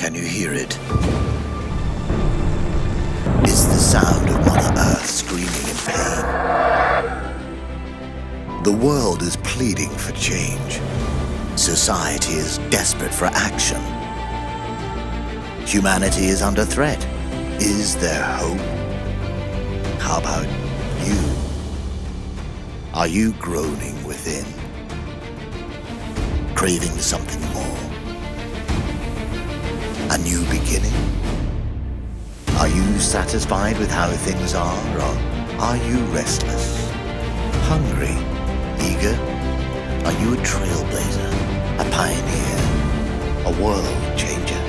Can you hear it? It's the sound of Mother Earth screaming in pain. The world is pleading for change. Society is desperate for action. Humanity is under threat. Is there hope? How about you? Are you groaning within? Craving something more? A new beginning? Are you satisfied with how things are, or are you restless? Hungry? Eager? Are you a trailblazer? A pioneer? A world changer?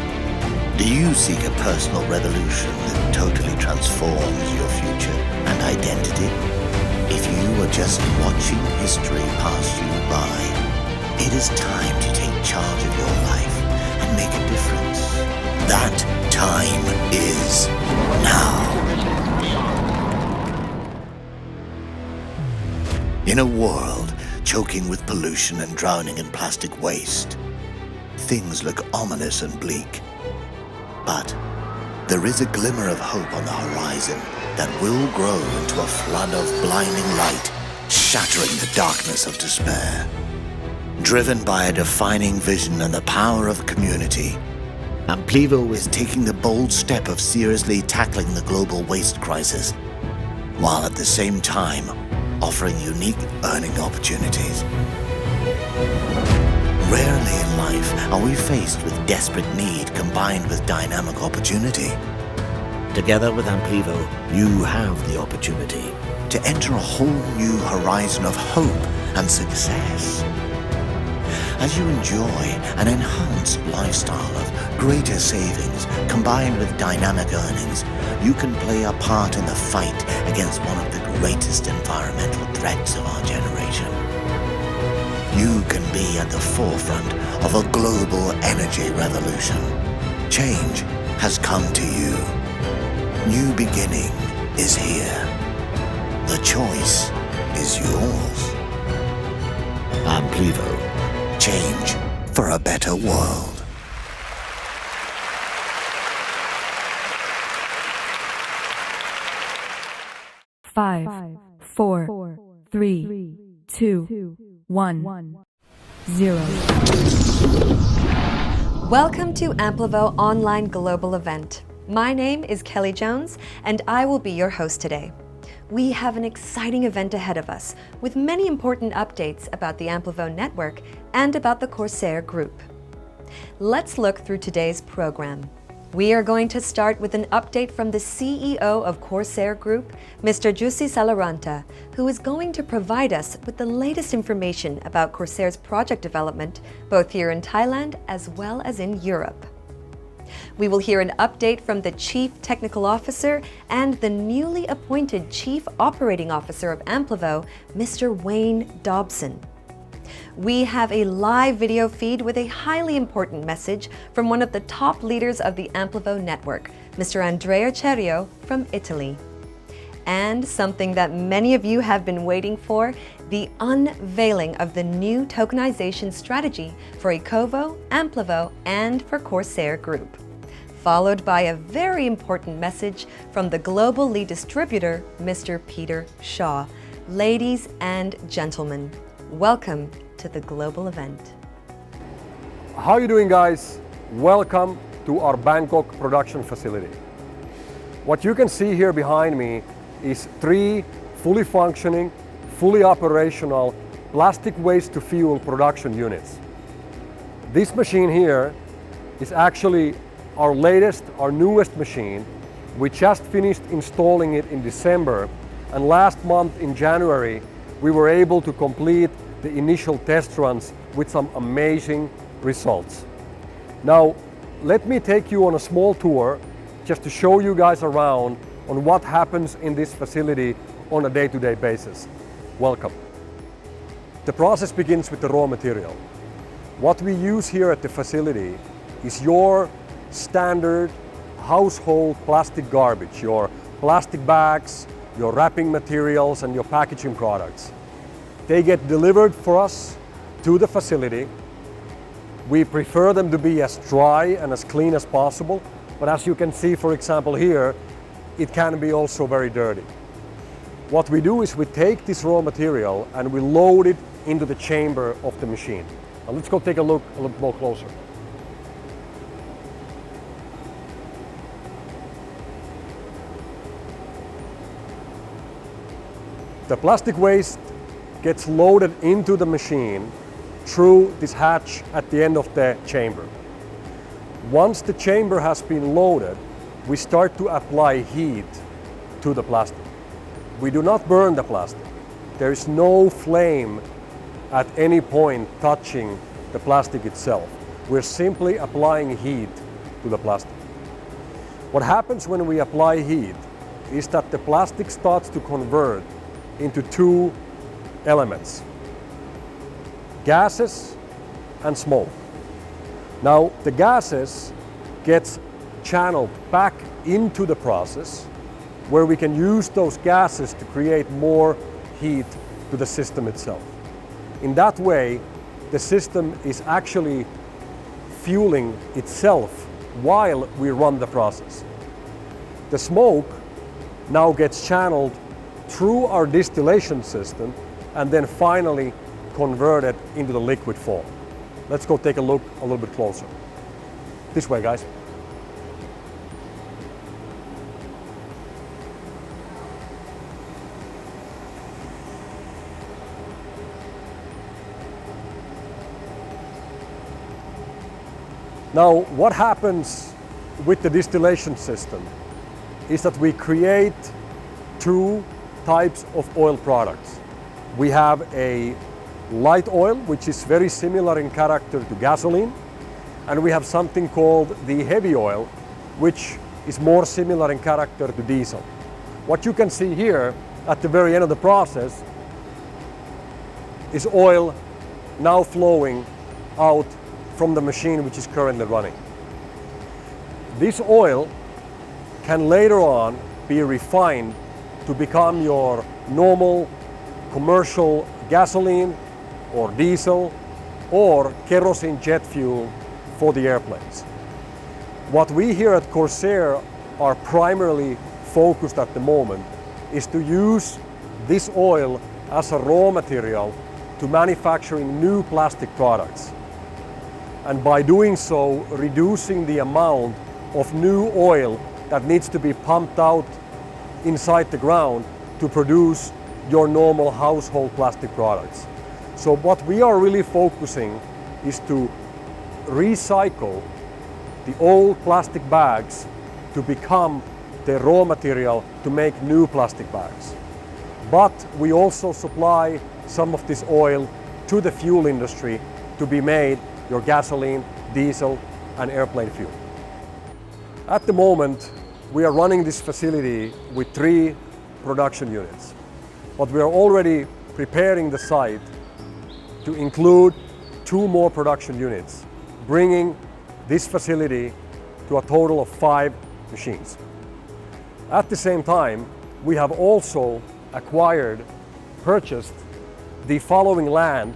Do you seek a personal revolution that totally transforms your future and identity? If you are just watching history pass you by, it is time to take charge of your life and make a difference. That time is now. In a world choking with pollution and drowning in plastic waste, things look ominous and bleak. But there is a glimmer of hope on the horizon that will grow into a flood of blinding light, shattering the darkness of despair. Driven by a defining vision and the power of community, Amplivo is taking the bold step of seriously tackling the global waste crisis, while at the same time offering unique earning opportunities. Rarely in life are we faced with desperate need combined with dynamic opportunity. Together with Amplivo, you have the opportunity to enter a whole new horizon of hope and success. As you enjoy an enhanced lifestyle of greater savings combined with dynamic earnings, you can play a part in the fight against one of the greatest environmental threats of our generation. You can be at the forefront of a global energy revolution. Change has come to you. New beginning is here. The choice is yours. Amplivo. Change for a better world. Five, four, three, two, 1, 0. Welcome to Amplivo Online Global Event. My name is Kelly Jones, and I will be your host today. We have an exciting event ahead of us with many important updates about the Amplivo network and about the Corsair Group. Let's look through today's program. We are going to start with an update from the CEO of Corsair Group, Mr. Jussi Saloranta, who is going to provide us with the latest information about Corsair's project development, both here in Thailand as well as in Europe. We will hear an update from the Chief Technical Officer and the newly appointed Chief Operating Officer of Amplivo, Mr. Wayne Dodson. We have a live video feed with a highly important message from one of the top leaders of the Amplivo network, Mr. Andrea Cerio from Italy. And something that many of you have been waiting for, the unveiling of the new tokenization strategy for Ecovo, Amplivo, and for Corsair Group. Followed by a very important message from the global lead distributor, Mr. Peter Shaw. Ladies and gentlemen, welcome to the global event. How are you doing, guys? Welcome to our Bangkok production facility. What you can see here behind me is 3 fully functioning, fully operational plastic waste to fuel production units. This machine here is actually our latest, our newest machine. We just finished installing it in December, and last month in January we were able to complete the initial test runs with some amazing results. Now let me take you on a small tour just to show you guys around on what happens in this facility on a day-to-day basis. Welcome. The process begins with the raw material. What we use here at the facility is your standard household plastic garbage, your plastic bags, your wrapping materials, and your packaging products. They get delivered for us to the facility. We prefer them to be as dry and as clean as possible, but as you can see, for example here, it can be also very dirty. What we do is we take this raw material and we load it into the chamber of the machine. Now let's go take a look more closer. The plastic waste gets loaded into the machine through this hatch at the end of the chamber. Once the chamber has been loaded, we start to apply heat to the plastic. We do not burn the plastic. There is no flame at any point touching the plastic itself. We're simply applying heat to the plastic. What happens when we apply heat is that the plastic starts to convert into two elements: gases and smoke. Now the gases gets channeled back into the process where we can use those gases to create more heat to the system itself. In that way, the system is actually fueling itself while we run the process. The smoke now gets channeled through our distillation system and then finally converted into the liquid form. Let's go take a look a little bit closer. This way, guys. Now, what happens with the distillation system is that we create two types of oil products. We have a light oil, which is very similar in character to gasoline, and we have something called the heavy oil, which is more similar in character to diesel. What you can see here at the very end of the process is oil now flowing out from the machine which is currently running. This oil can later on be refined to become your normal commercial gasoline or diesel or kerosene jet fuel for the airplanes. What we here at Corsair are primarily focused at the moment is to use this oil as a raw material to manufacturing new plastic products. And by doing so, reducing the amount of new oil that needs to be pumped out inside the ground to produce your normal household plastic products. So what we are really focusing is to recycle the old plastic bags to become the raw material to make new plastic bags. But we also supply some of this oil to the fuel industry to be made your gasoline, diesel, and airplane fuel. At the moment, we are running this facility with 3 production units, but we are already preparing the site to include 2 more production units, bringing this facility to a total of 5 machines. At the same time, we have also purchased the following land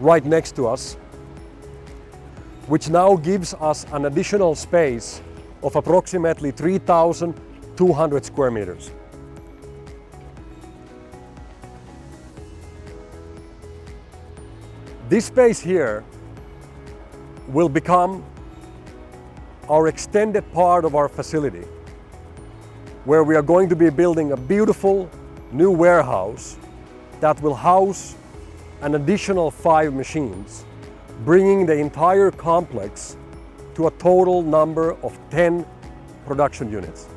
right next to us, which now gives us an additional space of approximately 3,200 square meters. This space here will become our extended part of our facility, where we are going to be building a beautiful new warehouse that will house an additional 5 machines, bringing the entire complex to a total number of 10 production units.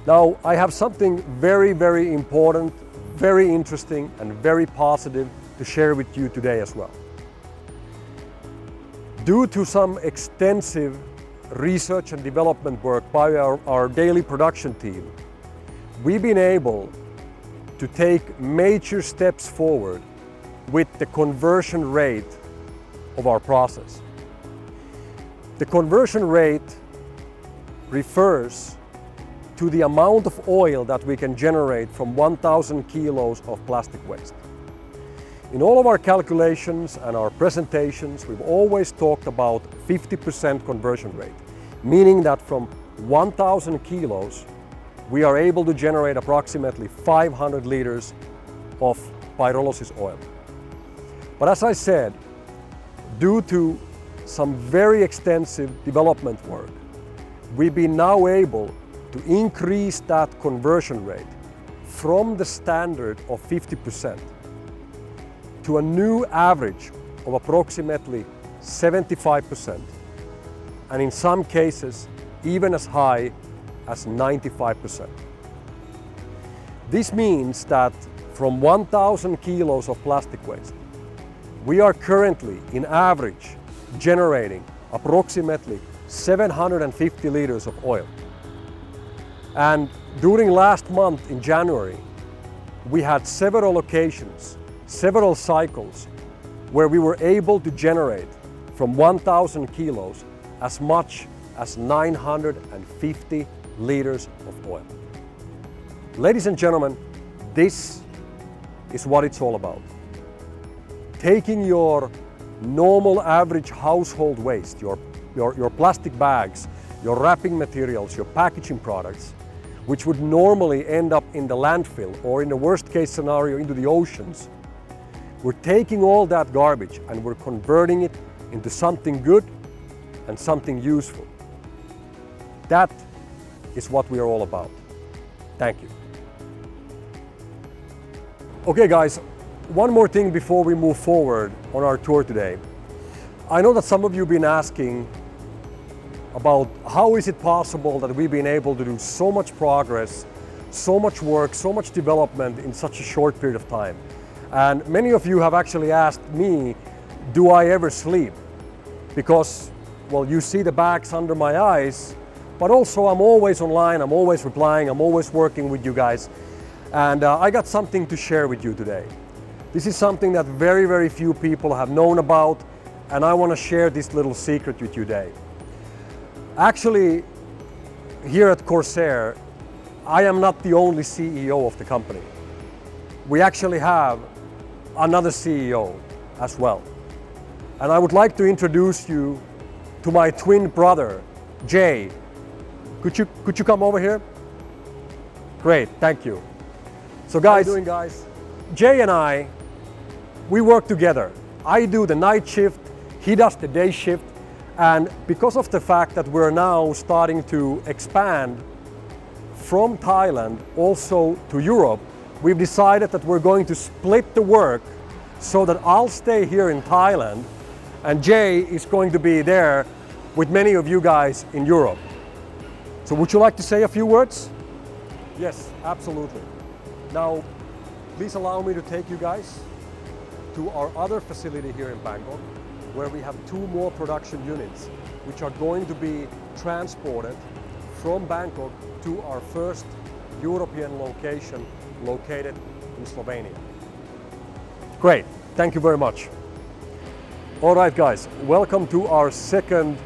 Now, I have something very, very important, very interesting, and very positive to share with you today as well. Due to some extensive research and development work by our daily production team, we've been able to take major steps forward with the conversion rate of our process. The conversion rate refers to the amount of oil that we can generate from 1,000 kilos of plastic waste. In all of our calculations and our presentations, we've always talked about 50% conversion rate, meaning that from 1,000 kilos, we are able to generate approximately 500 liters of pyrolysis oil. But as I said, due to some very extensive development work, we've been now able to increase that conversion rate from the standard of 50% to a new average of approximately 75%, and in some cases even as high as 95%. This means that from 1,000 kilos of plastic waste, we are currently, in average, generating approximately 750 liters of oil. And during last month in January, we had several occasions, several cycles, where we were able to generate from 1,000 kilos as much as 950 liters of oil. Ladies and gentlemen, this is what it's all about. Taking your normal average household waste, your plastic bags, your wrapping materials, your packaging products, which would normally end up in the landfill or in the worst case scenario into the oceans. We're taking all that garbage and we're converting it into something good and something useful. That is what we are all about. Thank you. Okay guys, one more thing before we move forward on our tour today. I know that some of you have been asking about how is it possible that we've been able to do so much progress, so much work, so much development in such a short period of time. And many of you have actually asked me, do I ever sleep? Because, well, you see the bags under my eyes, but also I'm always online, I'm always replying, I'm always working with you guys. And I got something to share with you today. This is something that very, very few people have known about, and I want to share this little secret with you today. Actually, here at Corsair, I am not the only CEO of the company. We actually have another CEO as well. And I would like to introduce you to my twin brother, Jay. Could you come over here? Great, thank you. So guys, how you doing, guys? Jay and I, we work together. I do the night shift, he does the day shift, and because of the fact that we're now starting to expand from Thailand also to Europe, we've decided that we're going to split the work so that I'll stay here in Thailand and Jay is going to be there with many of you guys in Europe. So would you like to say a few words? Yes, absolutely. Now, please allow me to take you guys to our other facility here in Bangkok, where we have 2 more production units, which are going to be transported from Bangkok to our first European location located in Slovenia. Great, thank you very much. All right guys, welcome to our second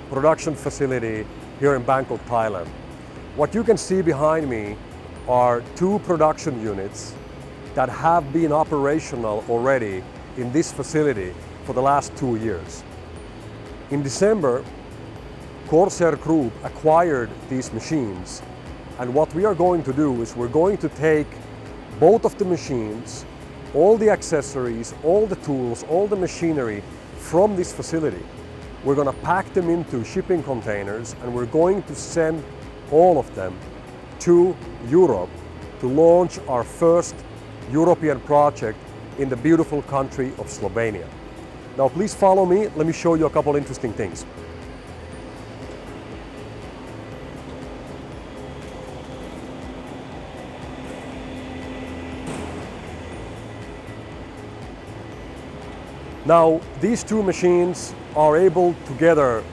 production facility here in Bangkok, Thailand. What you can see behind me are 2 production units that have been operational already in this facility for the last 2 years. In December, Corsair Group acquired these machines, and what we are going to do is we're going to take both of the machines, all the accessories, all the tools, all the machinery from this facility. We're going to pack them into shipping containers and we're going to send all of them to Europe to launch our first European project in the beautiful country of Slovenia. Now please follow me, let me show you a couple interesting things. Now these 2 machines are able together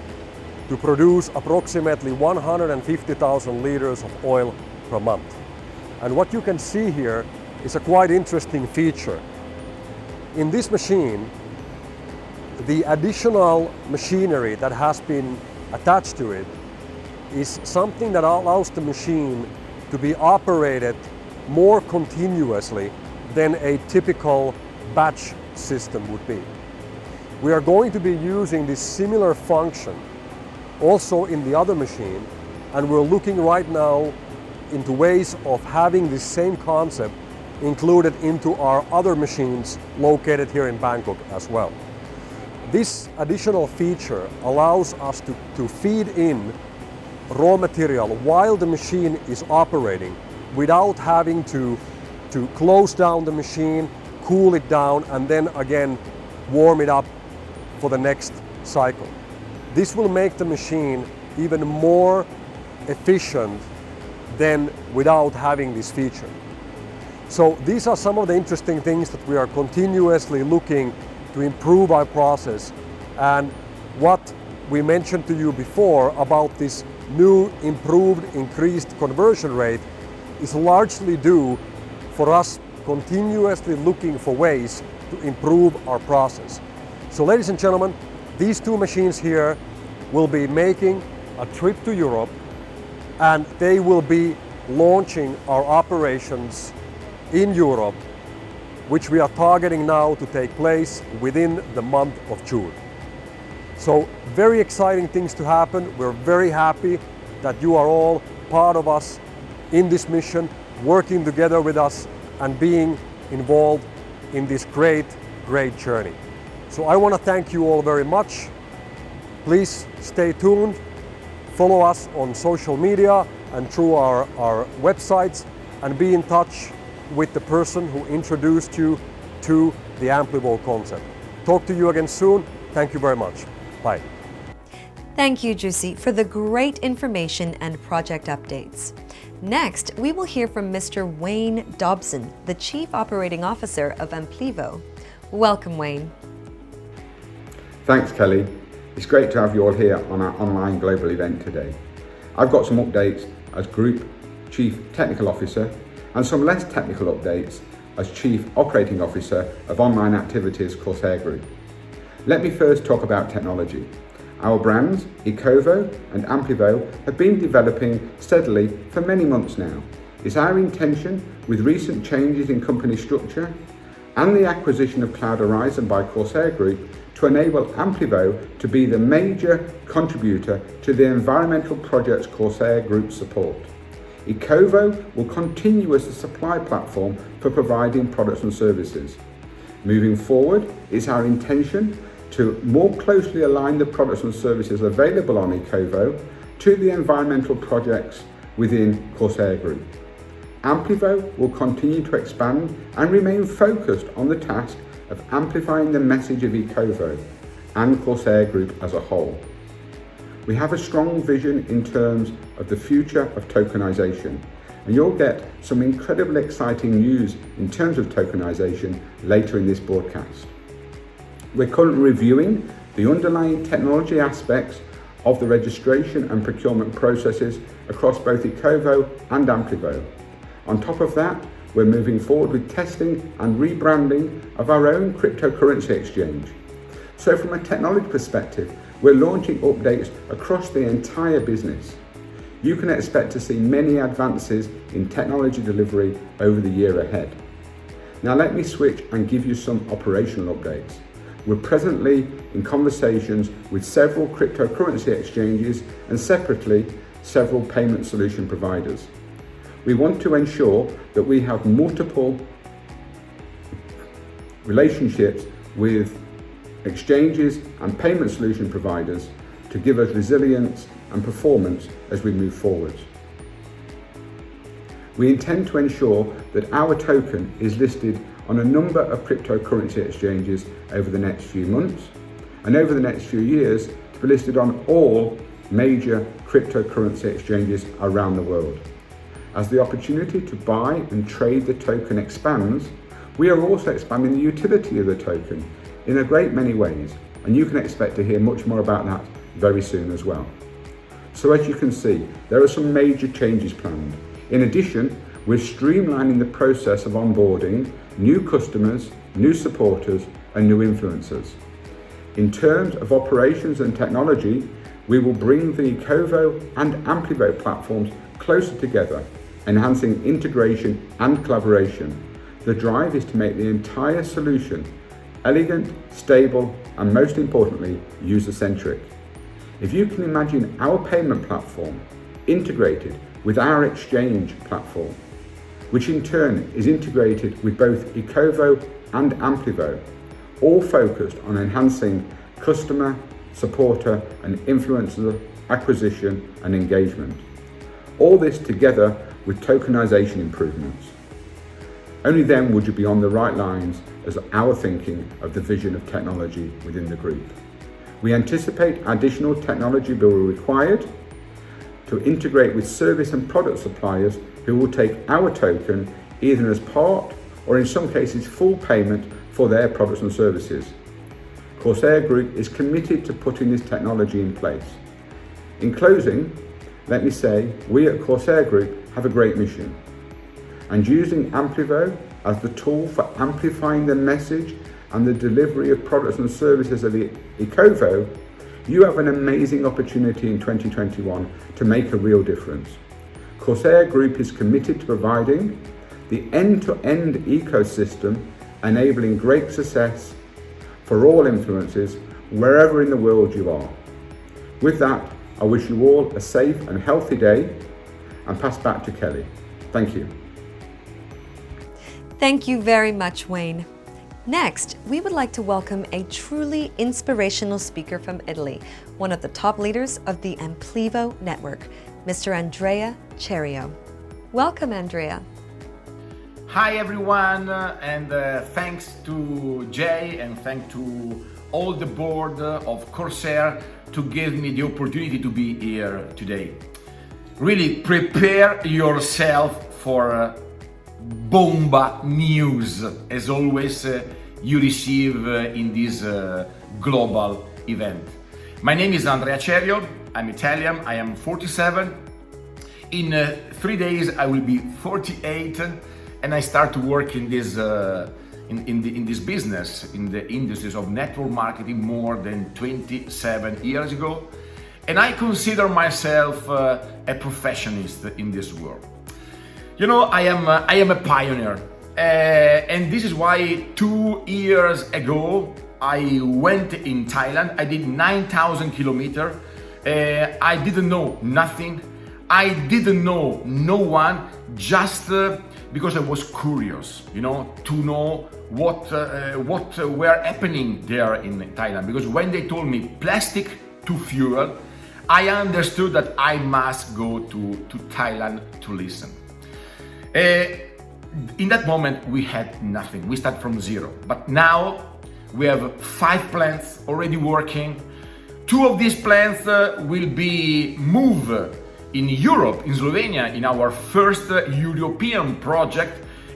to produce approximately 150,000 liters of oil per month. And what you can see here is a quite interesting feature. In this machine, the additional machinery that has been attached to it is something that allows the machine to be operated more continuously than a typical batch system would be. We are going to be using this similar function also in the other machine, and we're looking right now into ways of having this same concept included into our other machines located here in Bangkok as well. This additional feature allows us to feed in raw material while the machine is operating without having to close down the machine, cool it down, and then again warm it up for the next cycle. This will make the machine even more efficient than without having this feature. So these are some of the interesting things that we are continuously looking to improve our process, and what we mentioned to you before about this new improved increased conversion rate is largely due for us continuously looking for ways to improve our process. So ladies and gentlemen, these two machines here will be making a trip to Europe, and they will be launching our operations in Europe, which we are targeting now to take place within the month of June. So very exciting things to happen. We're very happy that you are all part of us in this mission, working together with us and being involved in this great journey. So I want to thank you all very much. Please stay tuned, follow us on social media and through our websites, and be in touch with the person who introduced you to the Amplivo concept. Talk to you again soon. Thank you very much. Bye. Thank you, Jussi, for the great information and project updates. Next, we will hear from Mr. Wayne Dodson, the Chief Operating Officer of Amplivo. Welcome, Wayne. Thanks, Kelly. It's great to have you all here on our online global event today. I've got some updates as Group Chief Technical Officer and some less technical updates as Chief Operating Officer of Online Activities Corsair Group. Let me first talk about technology. Our brands, Ecovo and Amplivo, have been developing steadily for many months now. It's our intention, with recent changes in company structure and the acquisition of Cloud Horizon by Corsair Group, to enable Amplivo to be the major contributor to the environmental projects Corsair Group support. Ecovo will continue as a supply platform for providing products and services. Moving forward, it's our intention to more closely align the products and services available on Ecovo to the environmental projects within Corsair Group. Amplivo will continue to expand and remain focused on the task of amplifying the message of Ecovo and Corsair Group as a whole. We have a strong vision in terms of the future of tokenization, and you'll get some incredibly exciting news in terms of tokenization later in this broadcast. We're currently reviewing the underlying technology aspects of the registration and procurement processes across both Ecovo and Amplivo. On top of that, we're moving forward with testing and rebranding of our own cryptocurrency exchange. So from a technology perspective, we're launching updates across the entire business. You can expect to see many advances in technology delivery over the year ahead. Now let me switch and give you some operational updates. We're presently in conversations with several cryptocurrency exchanges and separately several payment solution providers. We want to ensure that we have multiple relationships with exchanges and payment solution providers to give us resilience and performance as we move forward. We intend to ensure that our token is listed on a number of cryptocurrency exchanges over the next few months, and over the next few years to be listed on all major cryptocurrency exchanges around the world. As the opportunity to buy and trade the token expands, we are also expanding the utility of the token in a great many ways, and you can expect to hear much more about that very soon as well. So as you can see, there are some major changes planned. In addition, we're streamlining the process of onboarding new customers, new supporters, and new influencers. In terms of operations and technology, we will bring the Ecovo and Amplivo platforms closer together, enhancing integration and collaboration. The drive is to make the entire solution elegant, stable, and most importantly, user-centric. If you can imagine our payment platform integrated with our exchange platform, which in turn is integrated with both Ecovo and Amplivo, all focused on enhancing customer, supporter and influencer acquisition and engagement. All this together with tokenization improvements. Only then would you be on the right lines as our thinking of the vision of technology within the group. We anticipate additional technology will be required to integrate with service and product suppliers who will take our token either as part or in some cases full payment for their products and services. Corsair Group is committed to putting this technology in place. In closing, let me say we at Corsair Group have a great mission, and using Amplivo as the tool for amplifying the message and the delivery of products and services of Ecovo, you have an amazing opportunity in 2021 to make a real difference. Corsair Group is committed to providing the end-to-end ecosystem enabling great success for all influencers wherever in the world you are. With that, I wish you all a safe and healthy day and pass back to Kelly. Thank you. Thank you very much, Wayne. Next, we would like to welcome a truly inspirational speaker from Italy, one of the top leaders of the Amplivo network, Mr. Andrea Cerio. Welcome, Andrea. Hi everyone, and thanks to Jay and thanks to all the board of Corsair to give me the opportunity to be here today. Really prepare yourself for bomba news, as always you receive in this global event. My name is Andrea Cerio, I'm Italian, I am 47. In 3 days I will be 48, and I start to work in this in this business, in the industries of network marketing more than 27 years ago, and I consider myself a professionist in this world. You know, I am a pioneer, and this is why 2 years ago I went in Thailand. I did 9,000 kilometers. I didn't know nothing. I didn't know no one, just because I was curious, you know, to know what were happening there in Thailand. Because when they told me plastic to fuel, I understood that I must go to Thailand to listen. In that moment, we had nothing. We start from zero. But now we have 5 plants already working. 2 of these plants will be moved in Europe, in Slovenia, in our first European project,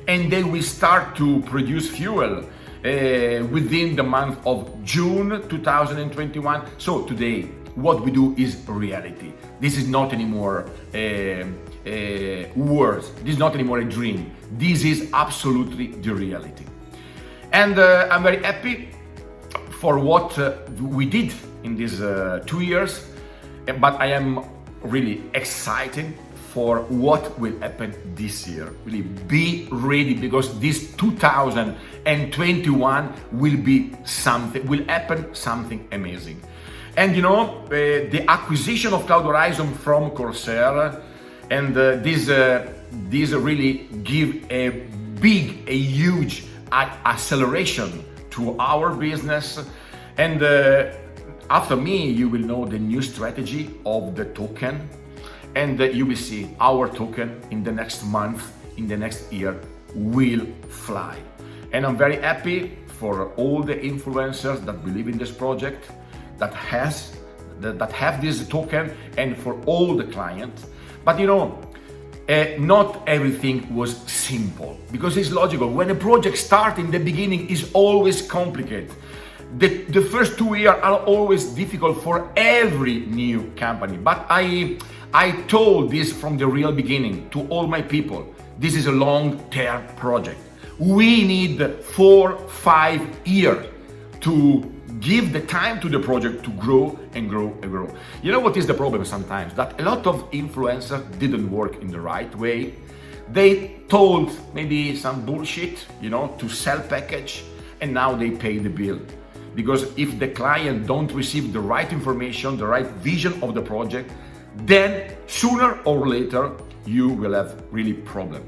and they will start to produce fuel within the month of June 2021. So today, what we do is reality. This is not anymore words. This is not anymore a dream. This is absolutely the reality. And I'm very happy for what we did in these 2 years, but I am really excited for what will happen this year. Really be ready, because this 2021 will happen something amazing. And you know, the acquisition of Cloud Horizon from Corsair, and this really give a huge acceleration to our business. And after me, you will know the new strategy of the token, and you will see our token in the next month, in the next year, will fly. And I'm very happy for all the influencers that believe in this project, that have this token, and for all the clients. But you know, not everything was simple, because it's logical. When a project starts in the beginning, is always complicated. The first 2 years are always difficult for every new company. But I told this from the real beginning to all my people. This is a long-term project. We need 4-5 years to give the time to the project to grow and grow and grow. You know what is the problem sometimes? That a lot of influencers didn't work in the right way. They told maybe some bullshit, you know, to sell package, and now they pay the bill. Because if the client don't receive the right information, the right vision of the project, then sooner or later you will have really problem.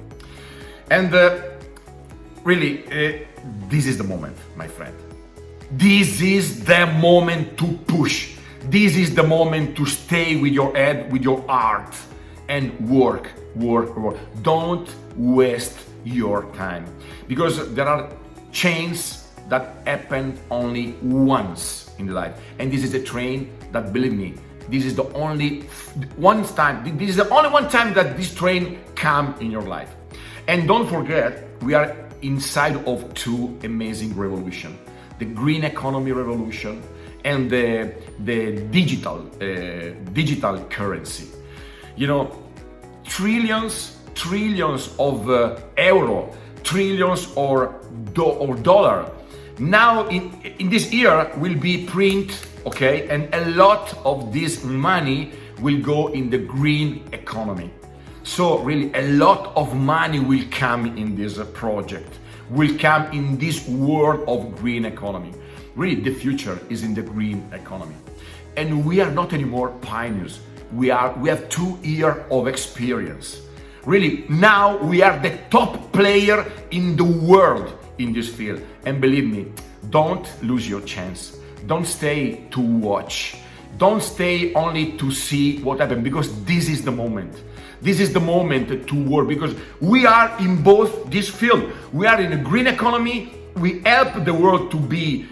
And this is the moment, my friend. This is the moment to push. This is the moment to stay with your head, with your heart, and work. Don't waste your time, because there are changes that happen only once in the life, and this is a train that, believe me, this is the only one time. This is the only one time that this train come in your life. And don't forget, we are inside of two amazing revolutions: the green economy revolution and the digital currency. You know, trillions of euro, trillions or dollar. Now in this year will be print, okay, and a lot of this money will go in the green economy. So really a lot of money will come in this project, will come in this world of green economy. Really the future is in the green economy. And we are not anymore pioneers. We have 2 years of experience. Really, now we are the top player in the world in this field. And believe me, don't lose your chance. Don't stay to watch. Don't stay only to see what happens, because this is the moment. This is the moment to work, because we are in both this field. We are in a green economy. We help the world to be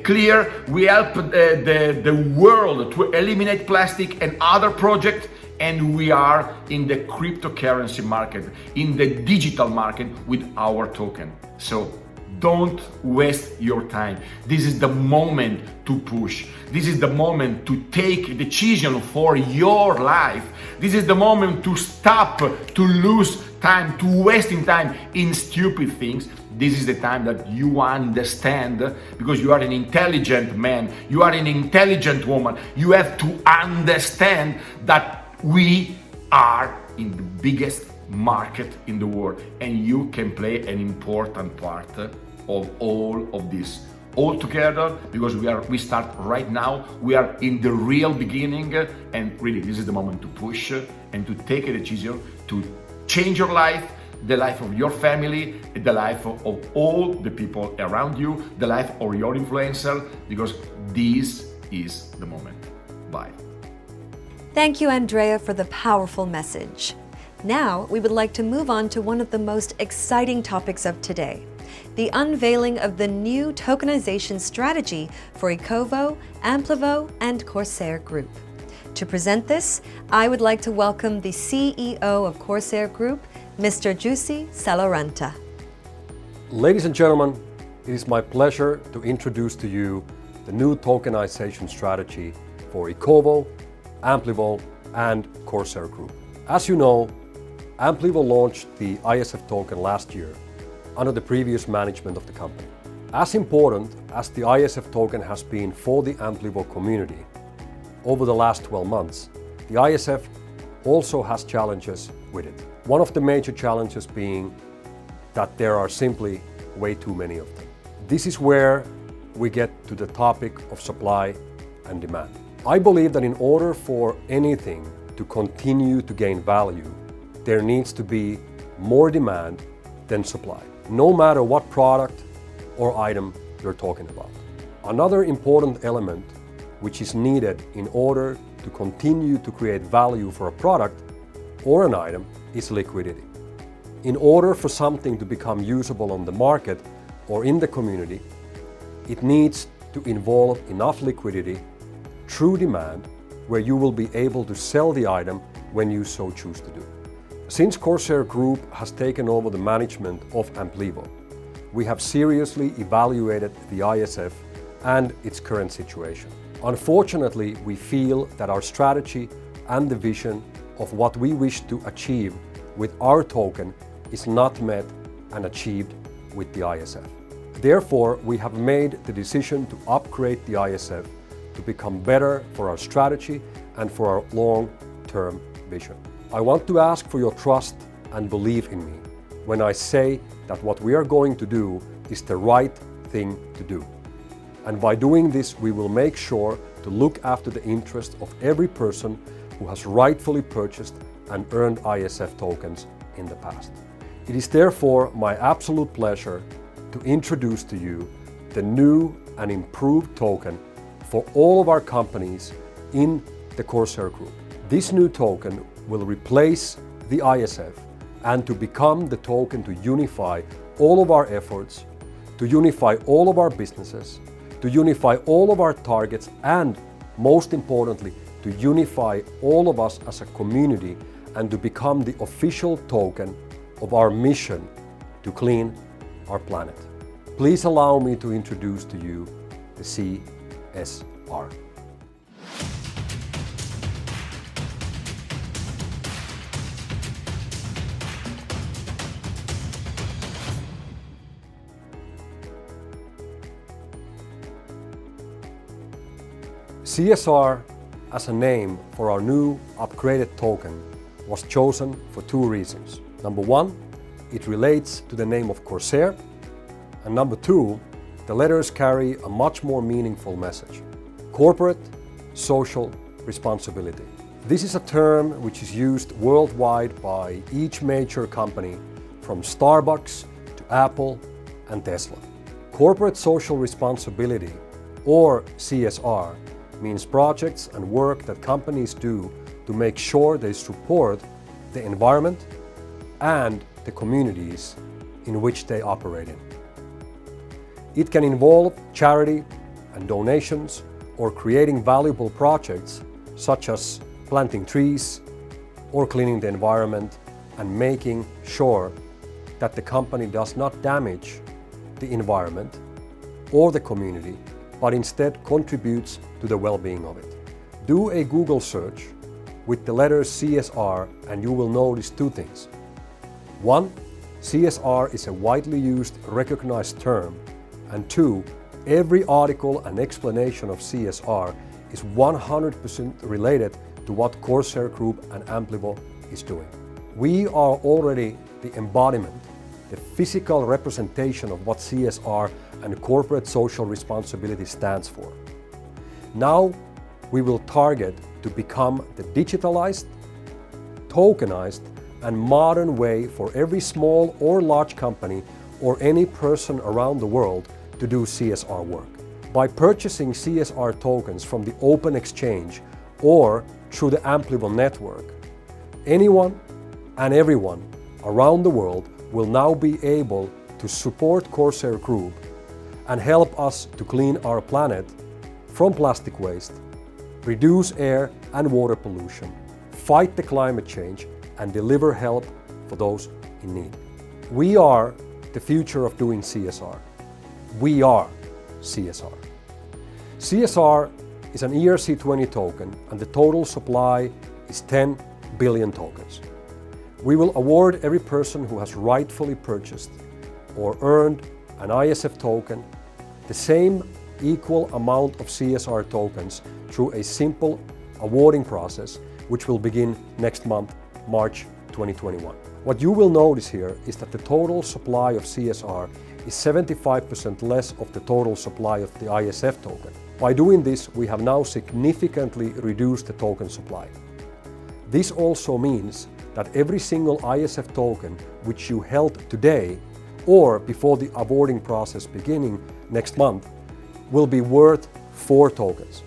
clear. We help the world to eliminate plastic and other projects. And we are in the cryptocurrency market, in the digital market with our token. So don't waste your time. This is the moment to push. This is the moment to take a decision for your life. This is the moment to stop, to lose time, to wasting time in stupid things. This is the time that you understand, because you are an intelligent man, you are an intelligent woman. You have to understand that we are in the biggest market in the world, and you can play an important part of all of this all together, because we start right now. We are in the real beginning, and really this is the moment to push and to take a decision to change your life, the life of your family, the life of all the people around you, the life of your influencer, because this is the moment. Bye. Thank you, Andrea, for the powerful message. Now, we would like to move on to one of the most exciting topics of today: the unveiling of the new tokenization strategy for Ecovo, Amplivo, and Corsair Group. To present this, I would like to welcome the CEO of Corsair Group, Mr. Jussi Saloranta. Ladies and gentlemen, it is my pleasure to introduce to you the new tokenization strategy for Ecovo, Amplivo, and Corsair Group. As you know, Amplivo launched the ISF token last year under the previous management of the company. As important as the ISF token has been for the Amplivo community over the last 12 months, the ISF also has challenges with it. One of the major challenges being that there are simply way too many of them. This is where we get to the topic of supply and demand. I believe that in order for anything to continue to gain value, there needs to be more demand than supply, no matter what product or item you're talking about. Another important element which is needed in order to continue to create value for a product or an item is liquidity. In order for something to become usable on the market or in the community, it needs to involve enough liquidity, true demand, where you will be able to sell the item when you so choose to do. Since Corsair Group has taken over the management of Amplivo, we have seriously evaluated the ISF and its current situation. Unfortunately, we feel that our strategy and the vision of what we wish to achieve with our token is not met and achieved with the ISF. Therefore, we have made the decision to upgrade the ISF to become better for our strategy and for our long-term vision. I want to ask for your trust and belief in me when I say that what we are going to do is the right thing to do. And by doing this, we will make sure to look after the interest of every person who has rightfully purchased and earned ISF tokens in the past. It is therefore my absolute pleasure to introduce to you the new and improved token for all of our companies in the Corsair Group. This new token will replace the ISF and to become the token to unify all of our efforts, to unify all of our businesses, to unify all of our targets, and most importantly, to unify all of us as a community and to become the official token of our mission to clean our planet. Please allow me to introduce to you the CSR. CSR as a name for our new upgraded token was chosen for two reasons. Number one, it relates to the name of Corsair, and number two, the letters carry a much more meaningful message: corporate social responsibility. This is a term which is used worldwide by each major company, from Starbucks to Apple and Tesla. Corporate social responsibility, or CSR, means projects and work that companies do to make sure they support the environment and the communities in which they operate in. It can involve charity and donations, or creating valuable projects such as planting trees or cleaning the environment and making sure that the company does not damage the environment or the community, but instead contributes to the well-being of it. Do a Google search with the letters CSR and you will notice two things. One, CSR is a widely used, recognized term, and two, every article and explanation of CSR is 100% related to what Corsair Group and Amplivo is doing. We are already the embodiment, the physical representation of what CSR and corporate social responsibility stands for. Now we will target to become the digitalized, tokenized, and modern way for every small or large company or any person around the world to do CSR work. By purchasing CSR tokens from the open exchange or through the Amplivo network, anyone and everyone around the world will now be able to support Corsair Group and help us to clean our planet from plastic waste, reduce air and water pollution, fight the climate change, and deliver help for those in need. We are the future of doing CSR. We are CSR. CSR is an ERC20 token, and the total supply is 10 billion tokens. We will award every person who has rightfully purchased or earned an ISF token the same equal amount of CSR tokens through a simple awarding process, which will begin next month, March 2021. What you will notice here is that the total supply of CSR is 75% less of the total supply of the ISF token. By doing this, we have now significantly reduced the token supply. This also means that every single ISF token which you held today or before the awarding process beginning next month will be worth 4 tokens.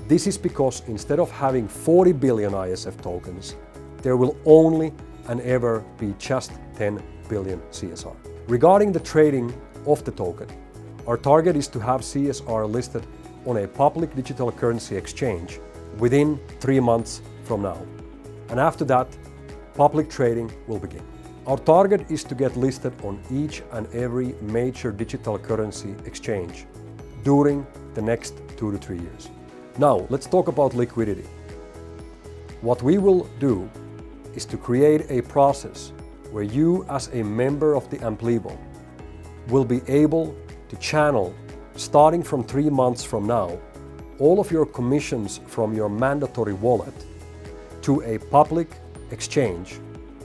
This is because instead of having 40 billion ISF tokens, there will only and ever be just 10 billion CSR. Regarding the trading of the token, our target is to have CSR listed on a public digital currency exchange within 3 months from now. And after that, public trading will begin. Our target is to get listed on each and every major digital currency exchange during the next 2 to 3 years. Now, let's talk about liquidity. What we will do is to create a process where you, as a member of the Amplivo, will be able to channel, starting from 3 months from now, all of your commissions from your mandatory wallet to a public exchange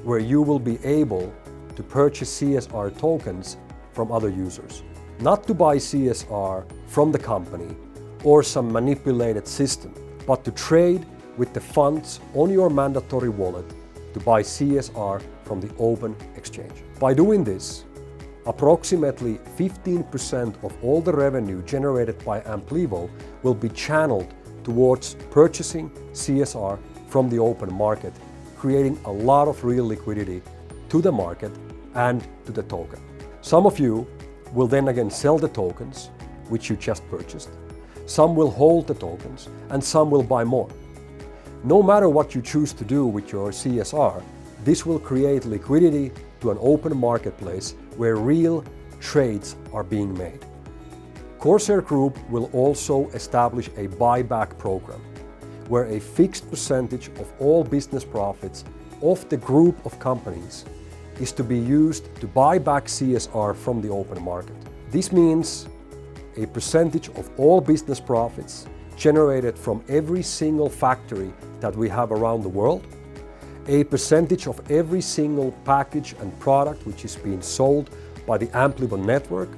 where you will be able to purchase CSR tokens from other users. not to buy CSR from the company or some manipulated system, but to trade with the funds on your mandatory wallet to buy CSR from the open exchange. By doing this, approximately 15% of all the revenue generated by Amplivo will be channeled towards purchasing CSR from the open market, creating a lot of real liquidity to the market and to the token. Some of you will then again sell the tokens, which you just purchased. Some will hold the tokens and some will buy more. No matter what you choose to do with your CSR, this will create liquidity to an open marketplace where real trades are being made. Corsair Group will also establish a buyback program where a fixed percentage of all business profits of the group of companies is to be used to buy back CSR from the open market. This means a percentage of all business profits generated from every single factory that we have around the world, a percentage of every single package and product which is being sold by the Amplivo network,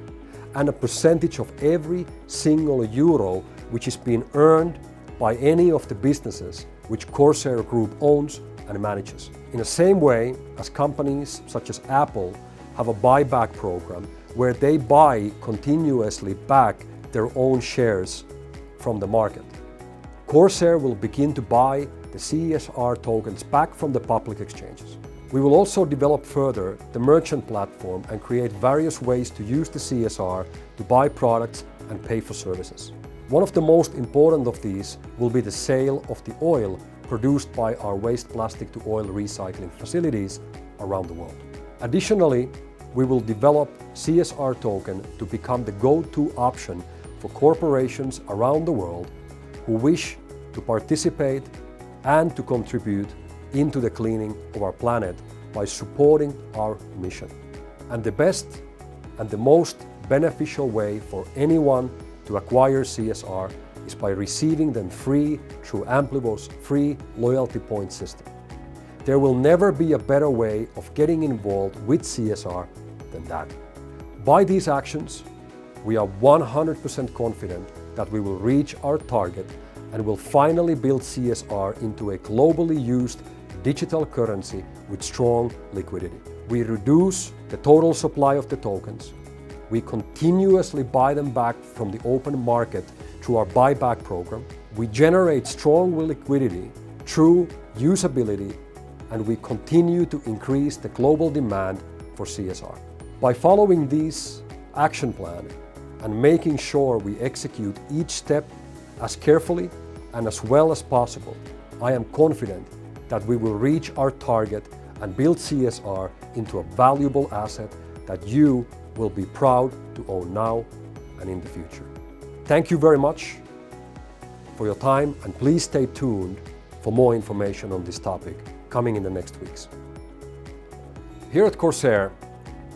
and a percentage of every single euro which is being earned by any of the businesses which Corsair Group owns and manages. In the same way as companies such as Apple have a buyback program where they buy continuously back their own shares from the market. Corsair will begin to buy the CSR tokens back from the public exchanges. We will also develop further the merchant platform and create various ways to use the CSR to buy products and pay for services. One of the most important of these will be the sale of the oil produced by our waste plastic to oil recycling facilities around the world. Additionally, we will develop CSR token to become the go-to option for corporations around the world who wish to participate and to contribute into the cleaning of our planet by supporting our mission. And the best and the most beneficial way for anyone to acquire CSR is by receiving them free through Amplivo's free loyalty point system. There will never be a better way of getting involved with CSR than that. By these actions, we are 100% confident that we will reach our target and will finally build CSR into a globally used digital currency with strong liquidity. We reduce the total supply of the tokens. We continuously buy them back from the open market through our buyback program. We generate strong liquidity through usability, and we continue to increase the global demand for CSR. By following this action plan and making sure we execute each step as carefully and as well as possible, I am confident that we will reach our target and build CSR into a valuable asset that you will be proud to own now and in the future. Thank you very much for your time, and please stay tuned for more information on this topic coming in the next weeks. Here at Corsair,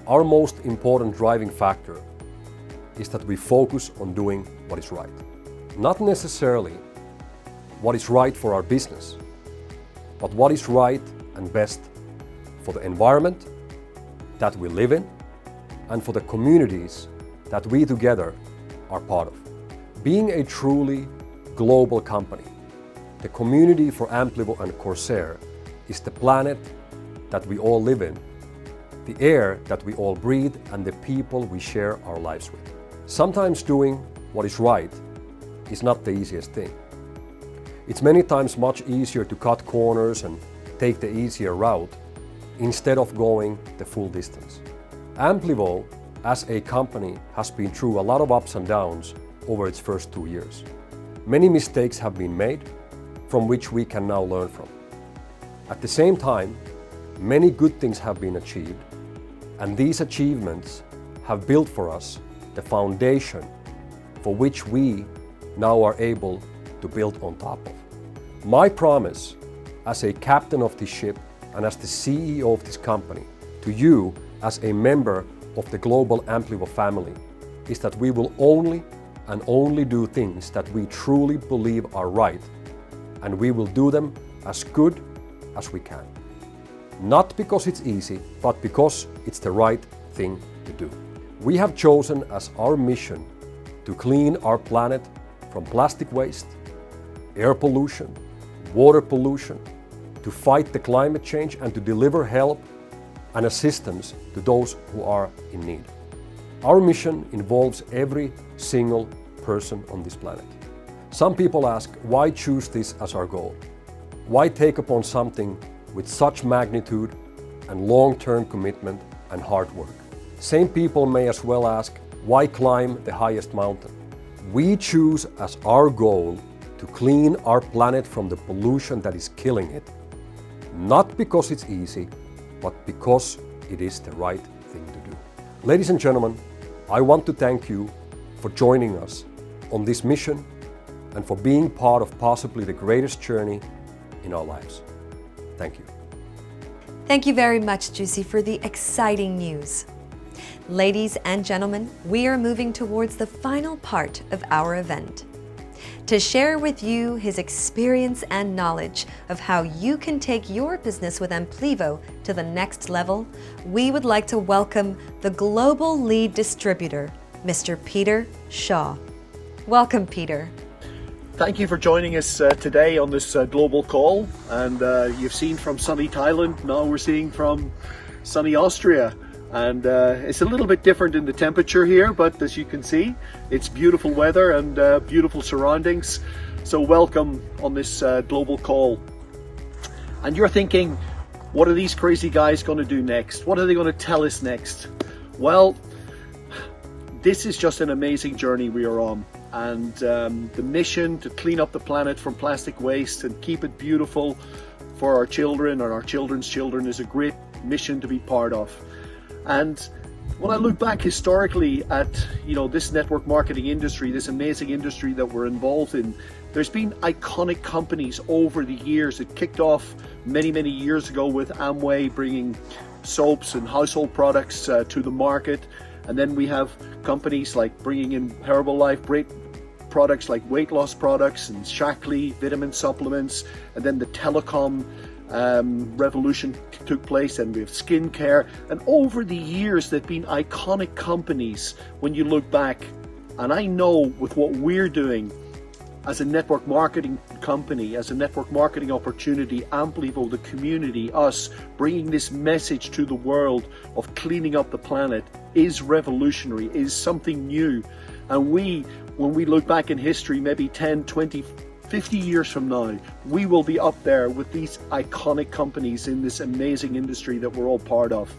our most important driving factor is that we focus on doing what is right. Not necessarily what is right for our business, but what is right and best for the environment that we live in and for the communities that we together are part of. Being a truly global company, the community for Amplivo and Corsair is the planet that we all live in, the air that we all breathe, and the people we share our lives with. Sometimes doing what is right is not the easiest thing. It's many times much easier to cut corners and take the easier route instead of going the full distance. Amplivo, as a company, has been through a lot of ups and downs over its first 2 years. Many mistakes have been made, from which we can now learn from. At the same time, many good things have been achieved, and these achievements have built for us the foundation for which we now are able to build on top of. My promise as a captain of this ship and as the CEO of this company to you as a member of the global Amplivo family is that we will only and only do things that we truly believe are right, and we will do them as good as we can. Not because it's easy, but because it's the right thing to do. We have chosen as our mission to clean our planet from plastic waste, air pollution, water pollution, to fight the climate change and to deliver help and assistance to those who are in need. Our mission involves every single person on this planet. Some people ask, why choose this as our goal? Why take upon something with such magnitude and long-term commitment and hard work? Same people may as well ask, why climb the highest mountain? We choose as our goal to clean our planet from the pollution that is killing it. Not because it's easy, but because it is the right thing to do. Ladies and gentlemen, I want to thank you for joining us on this mission and for being part of possibly the greatest journey in our lives. Thank you. Thank you very much, Jussi, for the exciting news. Ladies and gentlemen, we are moving towards the final part of our event. To share with you his experience and knowledge of how you can take your business with Amplivo to the next level, we would like to welcome the Global Lead Distributor, Mr. Peter Shaw. Welcome, Peter. Thank you for joining us today on this global call. And you've seen from sunny Thailand, now we're seeing from sunny Austria. And it's a little bit different in the temperature here, but as you can see, it's beautiful weather and beautiful surroundings. So welcome on this global call. And you're thinking, what are these crazy guys going to do next? What are they going to tell us next? Well, this is just an amazing journey we are on. And the mission to clean up the planet from plastic waste and keep it beautiful for our children and our children's children is a great mission to be part of. And when I look back historically at, this network marketing industry, this amazing industry that we're involved in, there's been iconic companies over the years. It kicked off many, many years ago with Amway bringing soaps and household products to the market. And then we have companies like bringing in Herbalife, great products like weight loss products, and Shaklee, vitamin supplements, and then the telecom revolution took place, and we have skincare. And over the years, they've been iconic companies when you look back. And I know with what we're doing as a network marketing company, as a network marketing opportunity, Amplivo, the community, us bringing this message to the world of cleaning up the planet is revolutionary, is something new. And when we look back in history, maybe 10, 20, 50 years from now, we will be up there with these iconic companies in this amazing industry that we're all part of.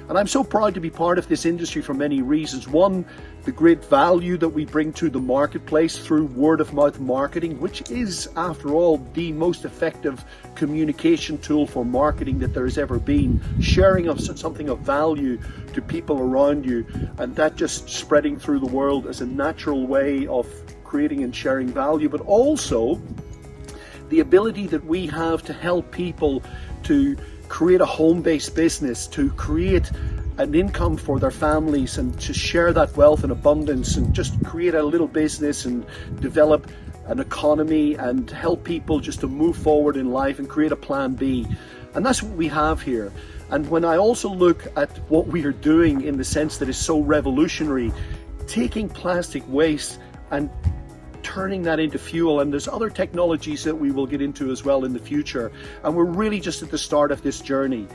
And I'm so proud to be part of this industry for many reasons. One, the great value that we bring to the marketplace through word of mouth marketing, which is, after all, the most effective communication tool for marketing that there has ever been. Sharing of something of value to people around you, and that just spreading through the world as a natural way of creating and sharing value, but also the ability that we have to help people to create a home-based business, to create an income for their families, and to share that wealth and abundance, and just create a little business and develop an economy and help people just to move forward in life and create a plan B. And that's what we have here. And when I also look at what we are doing in the sense that is so revolutionary, taking plastic waste and turning that into fuel, and there's other technologies that we will get into as well in the future, and we're really just at the start of this journey.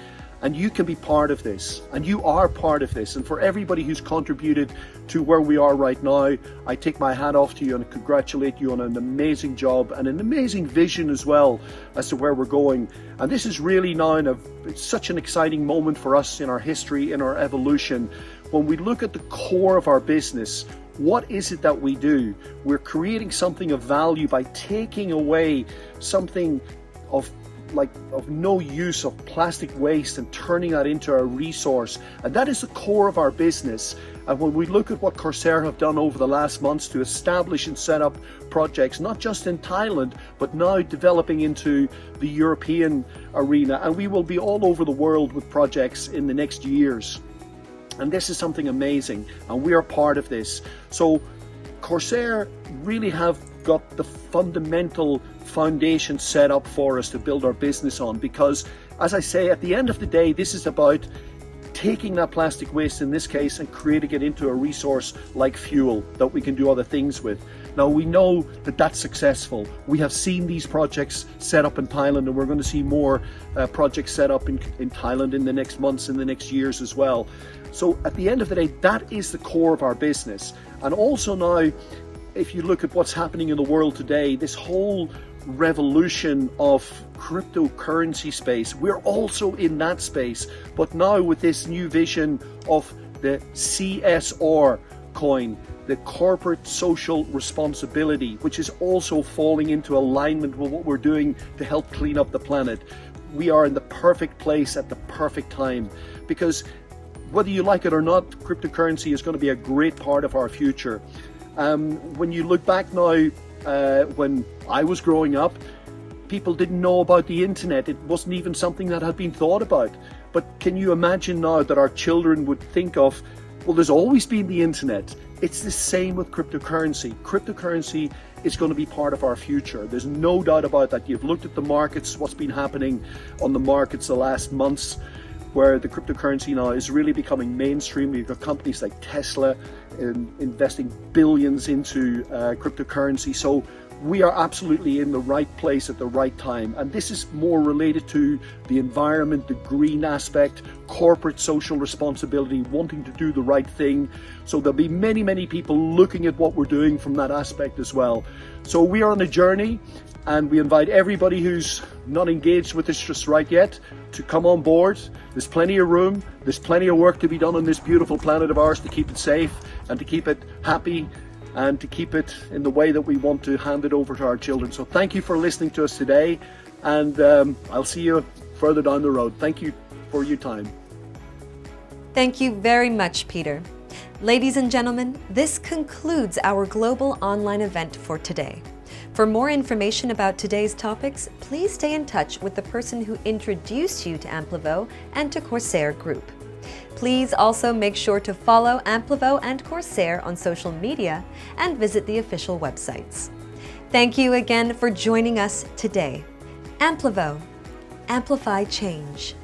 And you can be part of this, and you are part of this. And for everybody who's contributed to where we are right now, I take my hat off to you and congratulate you on an amazing job and an amazing vision as well as to where we're going. And this is really now it's such an exciting moment for us in our history, in our evolution. When we look at the core of our business, what is it that we do? We're creating something of value by taking away something of no use of plastic waste and turning that into a resource. And that is the core of our business. And when we look at what Corsair have done over the last months to establish and set up projects, not just in Thailand, but now developing into the European arena, and we will be all over the world with projects in the next years. And this is something amazing, and we are part of this. So Corsair really have got the fundamental foundation set up for us to build our business on, because, as I say, at the end of the day, this is about taking that plastic waste in this case and creating it into a resource like fuel that we can do other things with. Now we know that that's successful. We have seen these projects set up in Thailand, and we're going to see more projects set up in Thailand in the next months, in the next years as well. So at the end of the day, that is the core of our business. And also now, if you look at what's happening in the world today, this whole revolution of cryptocurrency space, we're also in that space, but now with this new vision of the CSR coin, the corporate social responsibility, which is also falling into alignment with what we're doing to help clean up the planet. We are in the perfect place at the perfect time, because whether you like it or not, cryptocurrency is going to be a great part of our future. When you look back now, when I was growing up, people didn't know about the internet. It wasn't even something that had been thought about. But can you imagine now that our children would think of, well, there's always been the internet. It's the same with cryptocurrency. Cryptocurrency is going to be part of our future. There's no doubt about that. You've looked at the markets, what's been happening on the markets the last months, where the cryptocurrency now is really becoming mainstream. You've got companies like Tesla investing billions into cryptocurrency. So we are absolutely in the right place at the right time. And this is more related to the environment, the green aspect, corporate social responsibility, wanting to do the right thing. So there'll be many, many people looking at what we're doing from that aspect as well. So we are on a journey, and we invite everybody who's not engaged with this just right yet to come on board. There's plenty of room, there's plenty of work to be done on this beautiful planet of ours to keep it safe and to keep it happy and to keep it in the way that we want to hand it over to our children. So thank you for listening to us today, and I'll see you further down the road. Thank you for your time. Thank you very much, Peter. Ladies and gentlemen, this concludes our global online event for today. For more information about today's topics, please stay in touch with the person who introduced you to Amplivo and to Corsair Group. Please also make sure to follow Amplivo and Corsair on social media and visit the official websites. Thank you again for joining us today. Amplivo, amplify change.